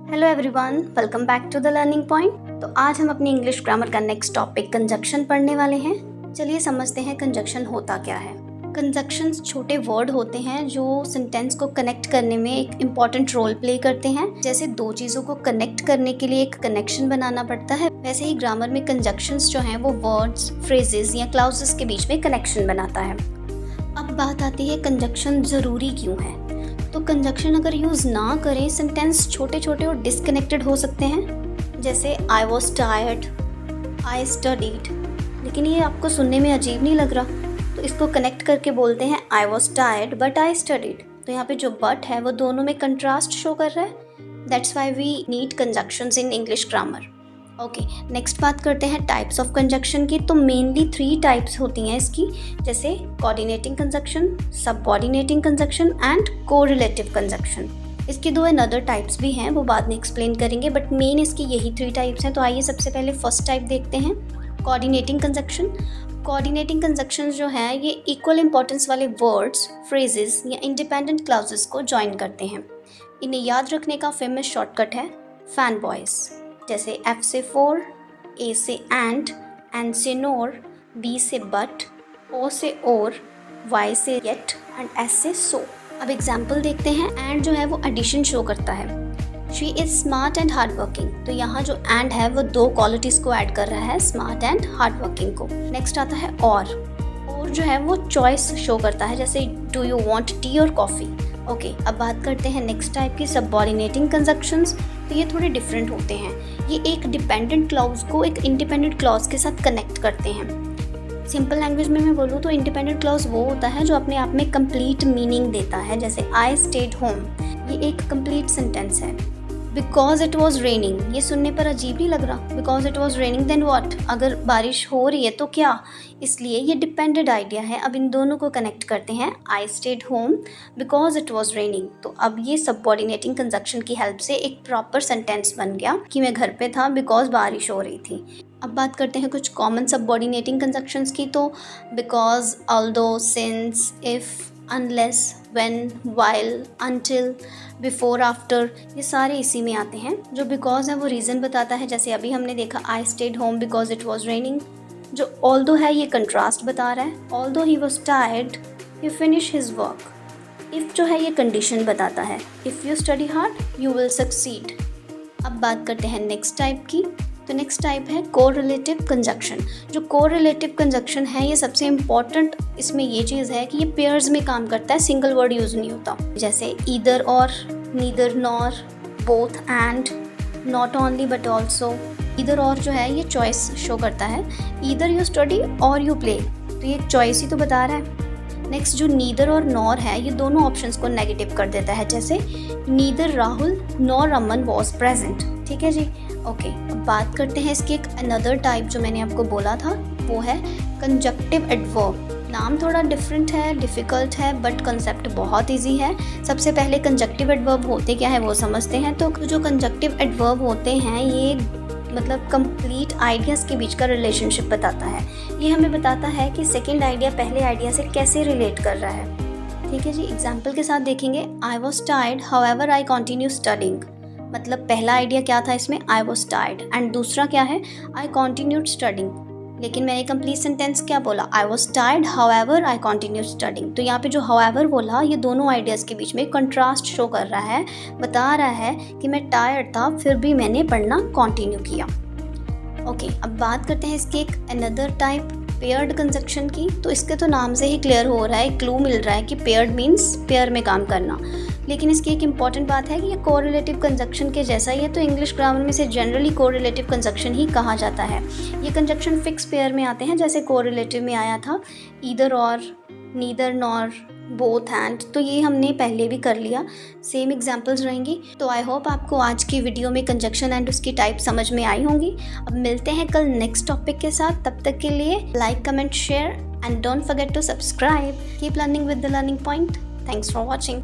Hello everyone, welcome back to the learning point. तो आज हम अपनी इंग्लिश ग्रामर का नेक्स्ट टॉपिक कंजक्शन पढ़ने वाले हैं। चलिए समझते हैं कंजक्शन होता क्या है। कंजक्शंस छोटे वर्ड होते हैं जो सेंटेंस को कनेक्ट करने में एक इम्पॉर्टेंट रोल प्ले करते हैं। जैसे दो चीज़ों को कनेक्ट करने के लिए एक कनेक्शन बनाना पड़ता है, वैसे ही ग्रामर में कंजक्शंस जो हैं वो वर्ड्स, फ्रेजेस या क्लाउजेस के बीच में कनेक्शन बनाता है। अब बात आती है कंजक्शन ज़रूरी क्यों है। तो कंजक्शन अगर यूज़ ना करें सेंटेंस छोटे छोटे और डिसकनेक्टेड हो सकते हैं। जैसे I was tired, I studied. लेकिन ये आपको सुनने में अजीब नहीं लग रहा, तो इसको कनेक्ट करके बोलते हैं I was tired but I studied. तो यहाँ पे जो बट है वो दोनों में कंट्रास्ट शो कर रहा है। That's why we need conjunctions in English grammar. Okay, next बात करते हैं टाइप्स ऑफ कंजक्शन की। तो मेनली 3 टाइप्स होती हैं इसकी, जैसे coordinating conjunction, subordinating conjunction and correlative conjunction. इसके 2 अनदर टाइप्स भी हैं, वो बाद में एक्सप्लेन करेंगे, बट मेन इसकी यही 3 टाइप्स हैं। तो आइए सबसे पहले फर्स्ट टाइप देखते हैं, कोऑर्डिनेटिंग कंजक्शन। कोऑर्डिनेटिंग कंजक्शन जो है ये इक्वल इंपॉर्टेंस वाले वर्ड्स, फ्रेजेस या इंडिपेंडेंट क्लाउजेस को ज्वाइन करते हैं। इन्हें याद रखने का फेमस शॉर्टकट है फैन बॉयज। जैसे F से फोर, A से एंड से नोर, B से बट, O से और, Y से येट एंड S से सो। अब एग्जाम्पल देखते हैं। एंड जो है वो एडिशन शो करता है। She is smart and hard working. तो यहाँ जो एंड है वो 2 क्वालिटीज़ को ऐड कर रहा है, स्मार्ट एंड हार्ड वर्किंग को। नेक्स्ट आता है और जो है वो चॉइस शो करता है, जैसे डू यू वांट टी और कॉफ़ी। ओके, अब बात करते हैं नेक्स्ट टाइप की, सबऑर्डिनेटिंग कंजक्शंस। तो ये थोड़े डिफरेंट होते हैं। ये एक डिपेंडेंट क्लॉज को एक इंडिपेंडेंट क्लॉज के साथ कनेक्ट करते हैं। सिंपल लैंग्वेज में मैं बोलूँ तो इंडिपेंडेंट क्लॉज वो होता है जो अपने आप में कंप्लीट मीनिंग देता है। जैसे आई स्टेड होम, ये एक कंप्लीट सेंटेंस है। बिकॉज इट वॉज रेनिंग, ये सुनने पर अजीब नहीं लग रहा। Because it was raining then what, अगर बारिश हो रही है तो क्या। इसलिए ये डिपेंडेंट आइडिया है। अब इन दोनों को कनेक्ट करते हैं, I stayed home because it was raining. तो अब ये सबऑर्डिनेटिंग कंजक्शन की हेल्प से एक प्रॉपर सेंटेंस बन गया कि मैं घर पे था बिकॉज बारिश हो रही थी। अब बात करते हैं कुछ कॉमन सबऑर्डिनेटिंग कंजक्शंस की। तो because, although, since, if, unless, when, while, until, before, after, ये सारे इसी में आते हैं। जो बिकॉज है वो रीज़न बताता है, जैसे अभी हमने देखा I stayed home because it was raining. जो ऑल्दो है ये कंट्रास्ट बता रहा है, although he was tired he finish his work. If जो है ये कंडीशन बताता है, if you study hard you will succeed. अब बात करते हैं नेक्स्ट टाइप की। तो नेक्स्ट टाइप है कोरिलेटिव कंजक्शन। जो कोरिलेटिव कंजक्शन है ये सबसे इम्पॉर्टेंट इसमें ये चीज़ है कि ये पेयर्स में काम करता है, सिंगल वर्ड यूज़ नहीं होता। जैसे ईदर और, neither nor, both and, not only but also. Either और जो है ये चॉइस शो करता है, ईदर यू स्टडी और यू प्ले, तो ये एक चॉइस ही तो बता रहा है। नेक्स्ट जो नीदर और नॉर है ये दोनों ऑप्शंस को नेगेटिव कर देता है, जैसे neither Rahul nor Raman was present. ठीक है जी। ओके, अब बात करते हैं इसकी एक अनदर टाइप जो मैंने आपको बोला था, वो है कंजक्टिव एडवर्ब। नाम थोड़ा डिफरेंट है, डिफ़िकल्ट है, बट कंसेप्ट बहुत इजी है। सबसे पहले कंजक्टिव एडवर्ब होते क्या है वो समझते हैं। तो जो कंजक्टिव एडवर्ब होते हैं ये मतलब कंप्लीट आइडियाज़ के बीच का रिलेशनशिप बताता है। ये हमें बताता है कि सेकेंड आइडिया पहले आइडिया से कैसे रिलेट कर रहा है। ठीक है जी, एग्जाम्पल के साथ देखेंगे। I was tired however I continue studying. मतलब पहला आइडिया क्या था इसमें, आई वॉज टायर्ड, एंड दूसरा क्या है, आई कॉन्टिन्यूड स्टडिंग। लेकिन मैंने कंप्लीट सेंटेंस क्या बोला, I was tired however I continued studying. तो यहाँ पे जो हाउएवर बोला ये दोनों आइडियाज़ के बीच में कंट्रास्ट शो कर रहा है, बता रहा है कि मैं टायर्ड था फिर भी मैंने पढ़ना कॉन्टिन्यू किया। ओके, अब बात करते हैं इसकी एक अनदर टाइप, पेयर्ड कंजक्शन की। तो इसके तो नाम से ही क्लियर हो रहा है, क्लू मिल रहा है कि पेयर्ड मीन्स पेयर में काम करना। लेकिन इसकी एक इम्पॉर्टेंट बात है कि ये कोरिलेटिव कंजक्शन के जैसा ही है, तो इंग्लिश ग्रामर में से जनरली कोरिलेटिव कंजक्शन ही कहा जाता है। ये कंजक्शन फिक्स पेयर में आते हैं, जैसे कोरिलेटिव में आया था ईदर और, नीदर नॉर, बोथ एंड। तो ये हमने पहले भी कर लिया, सेम एग्जांपल्स रहेंगी। तो आई होप आपको आज की वीडियो में कंजक्शन एंड उसकी टाइप समझ में आई होंगी। अब मिलते हैं कल नेक्स्ट टॉपिक के साथ, तब तक के लिए like, comment, share and don't forget to subscribe. Keep learning with the learning point. Thanks for watching.